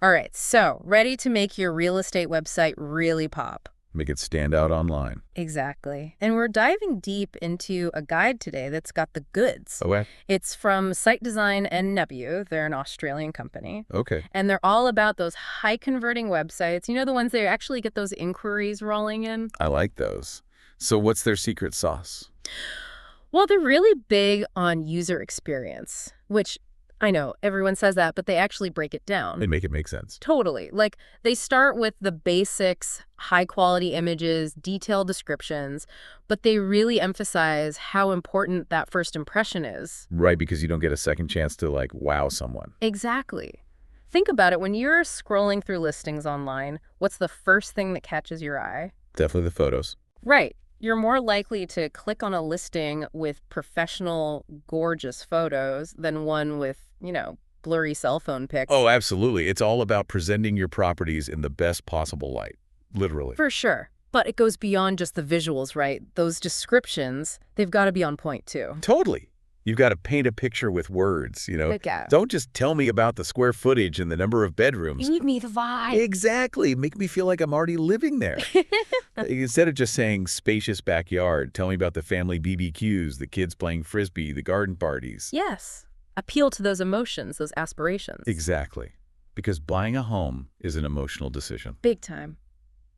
All right, so ready to make your real estate website really pop. Make it stand out online. Exactly. And we're diving deep into a guide today that's got the goods. Oh, It's from Site Design and Nebu. They're an Australian company. okay. And they're all about those high-converting websites. You know, the ones that actually get those inquiries rolling in? I like those. So what's their secret sauce? Well, they're really big on user experience, which I know everyone says that, but they actually break it down. They make it make sense. Totally. Like, they start with the basics, high-quality images, detailed descriptions, but they really emphasize how important that first impression is. Right, because you don't get a second chance to, like, wow someone. Exactly. Think about it. When you're scrolling through listings online, what's the first thing that catches your eye? Definitely the photos. Right. You're more likely to click on a listing with professional, gorgeous photos than one with, blurry cell phone pics. Oh, absolutely. It's all about presenting your properties in the best possible light. Literally. For sure. But it goes beyond just the visuals, right? Those descriptions, they've got to be on point, too. Totally. You've got to paint a picture with words. Look out. Don't just tell me about the square footage and the number of bedrooms. Give me the vibe. Exactly. Make me feel like I'm already living there. Instead of just saying spacious backyard, tell me about the family BBQs, the kids playing frisbee, the garden parties. Yes. Appeal to those emotions, those aspirations. Exactly. Because buying a home is an emotional decision. Big time.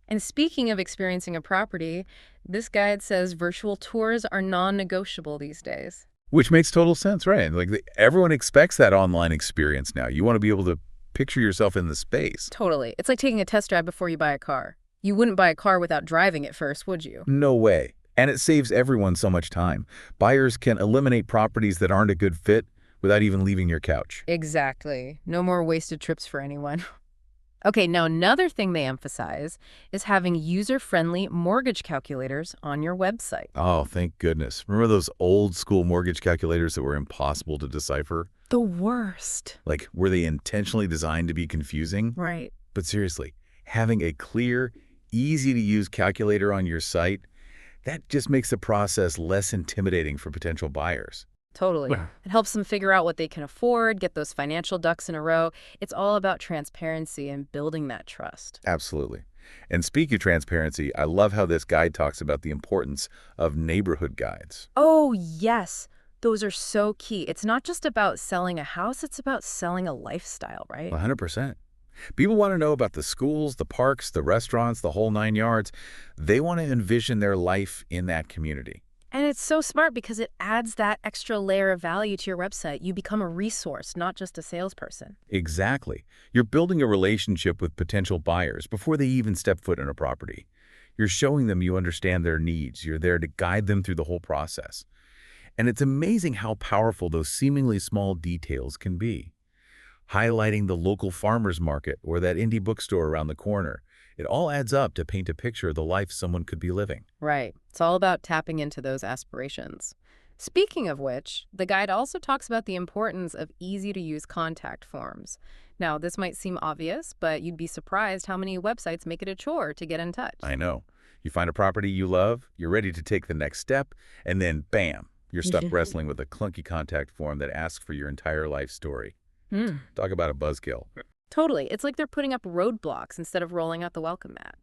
And speaking of experiencing a property, this guide says virtual tours are non-negotiable these days. Which makes total sense, right? Like everyone expects that online experience now. You want to be able to picture yourself in the space. Totally. It's like taking a test drive before you buy a car. You wouldn't buy a car without driving it first, would you? No way. And it saves everyone so much time. Buyers can eliminate properties that aren't a good fit without even leaving your couch. Exactly. No more wasted trips for anyone. Okay, now another thing they emphasize is having user-friendly mortgage calculators on your website. Oh, thank goodness. Remember those old school mortgage calculators that were impossible to decipher? The worst. Like, were they intentionally designed to be confusing? Right. But seriously, having a clear, easy-to-use calculator on your site, that just makes the process less intimidating for potential buyers. Totally. It helps them figure out what they can afford, get those financial ducks in a row. It's all about transparency and building that trust. Absolutely. And speaking of transparency, I love how this guide talks about the importance of neighborhood guides. Oh, yes. Those are so key. It's not just about selling a house, it's about selling a lifestyle, right? 100%. People want to know about the schools, the parks, the restaurants, the whole 9 yards. They want to envision their life in that community. And it's so smart because it adds that extra layer of value to your website. You become a resource, not just a salesperson. Exactly. You're building a relationship with potential buyers before they even step foot in a property. You're showing them you understand their needs. You're there to guide them through the whole process. And it's amazing how powerful those seemingly small details can be. Highlighting the local farmer's market or that indie bookstore around the corner. It all adds up to paint a picture of the life someone could be living. Right. It's all about tapping into those aspirations. Speaking of which, the guide also talks about the importance of easy-to-use contact forms. Now, this might seem obvious, but you'd be surprised how many websites make it a chore to get in touch. I know. You find a property you love, you're ready to take the next step, and then bam, you're stuck wrestling with a clunky contact form that asks for your entire life story. Talk about a buzzkill. Totally. It's like they're putting up roadblocks instead of rolling out the welcome mat.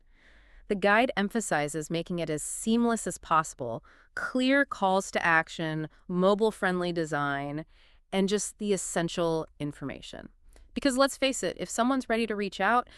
The guide emphasizes making it as seamless as possible, clear calls to action, mobile-friendly design, and just the essential information. Because let's face it, if someone's ready to reach out,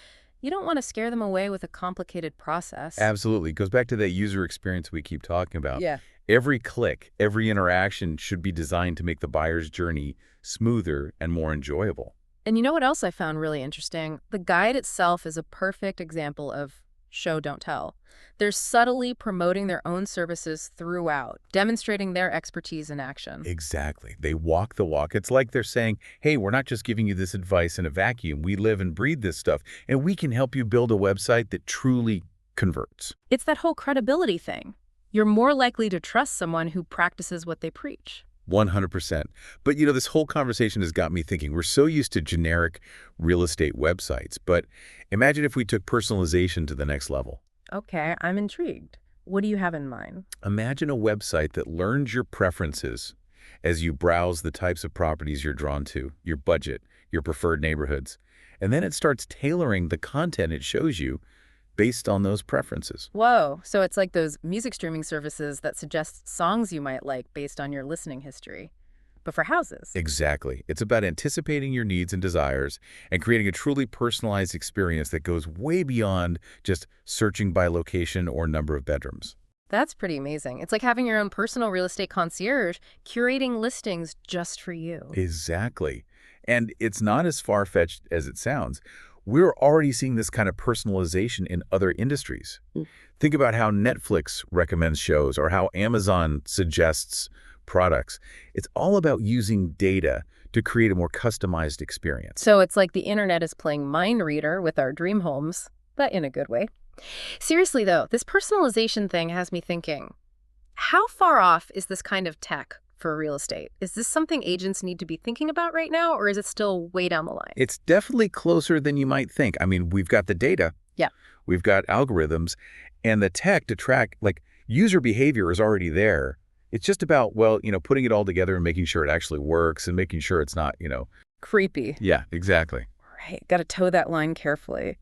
you don't want to scare them away with a complicated process. Absolutely. It goes back to that user experience we keep talking about. Yeah. Every click, every interaction should be designed to make the buyer's journey smoother and more enjoyable. And you know what else I found really interesting? The guide itself is a perfect example of show, don't tell. They're subtly promoting their own services throughout, demonstrating their expertise in action. Exactly. They walk the walk. It's like they're saying, hey, we're not just giving you this advice in a vacuum. We live and breathe this stuff, and we can help you build a website that truly converts. It's that whole credibility thing. You're more likely to trust someone who practices what they preach. 100%. But this whole conversation has got me thinking. We're so used to generic real estate websites, but imagine if we took personalization to the next level. Okay, I'm intrigued. What do you have in mind? Imagine a website that learns your preferences as you browse the types of properties you're drawn to, your budget, your preferred neighborhoods, And then it starts tailoring the content it shows you based on those preferences. Whoa, so it's like those music streaming services that suggest songs you might like based on your listening history, but for houses. Exactly. It's about anticipating your needs and desires and creating a truly personalized experience that goes way beyond just searching by location or number of bedrooms. That's pretty amazing. It's like having your own personal real estate concierge curating listings just for you. Exactly. And it's not as far-fetched as it sounds. We're already seeing this kind of personalization in other industries. Mm. Think about how Netflix recommends shows or how Amazon suggests products. It's all about using data to create a more customized experience. So it's like the internet is playing mind reader with our dream homes, but in a good way. Seriously, though, this personalization thing has me thinking, how far off is this kind of tech for real estate? Is this something agents need to be thinking about right now, or is it still way down the line? It's definitely closer than you might think. I mean, we've got the data, Yeah. we've got algorithms, and the tech to track, like, user behavior is already there. It's just about, well, putting it all together and making sure it actually works and making sure it's not. Creepy. Yeah, exactly. Right. Got to toe that line carefully.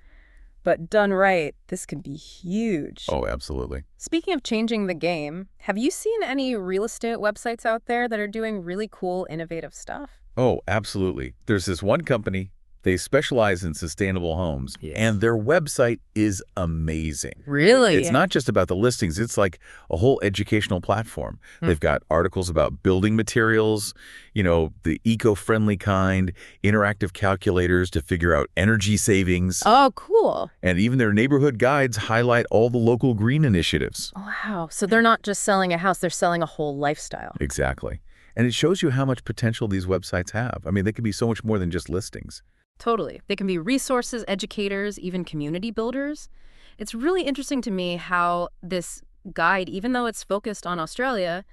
But done right, this could be huge. Oh, absolutely. Speaking of changing the game, have you seen any real estate websites out there that are doing really cool, innovative stuff? Oh, absolutely. There's this one company, they specialize in sustainable homes, Yes. and their website is amazing. Really? It's not just about the listings, it's like a whole educational platform. They've got articles about building materials, the eco-friendly kind, interactive calculators to figure out energy savings, Oh, cool. and even their neighborhood guides highlight all the local green initiatives. Wow. So they're not just selling a house, they're selling a whole lifestyle. Exactly. And it shows you how much potential these websites have. I mean, they can be so much more than just listings. Totally. They can be resources, educators, even community builders. It's really interesting to me how this guide, even though it's focused on Australia,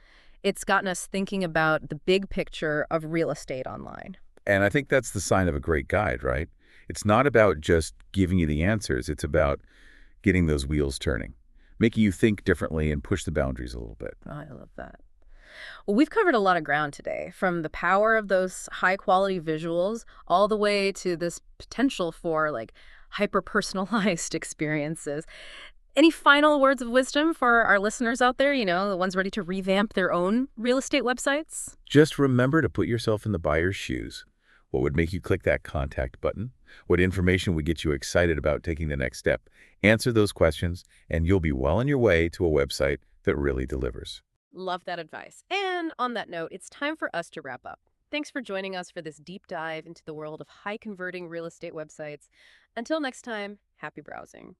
it's gotten us thinking about the big picture of real estate online. And I think that's the sign of a great guide, right? It's not about just giving you the answers. It's about getting those wheels turning, making you think differently and push the boundaries a little bit. Oh, I love that. Well, we've covered a lot of ground today, from the power of those high-quality visuals all the way to this potential for, like, hyper-personalized experiences. Any final words of wisdom for our listeners out there, the ones ready to revamp their own real estate websites? Just remember to put yourself in the buyer's shoes. What would make you click that contact button? What information would get you excited about taking the next step? Answer those questions, and you'll be well on your way to a website that really delivers. Love that advice. And on that note, it's time for us to wrap up. Thanks for joining us for this deep dive into the world of high-converting real estate websites. Until next time, happy browsing.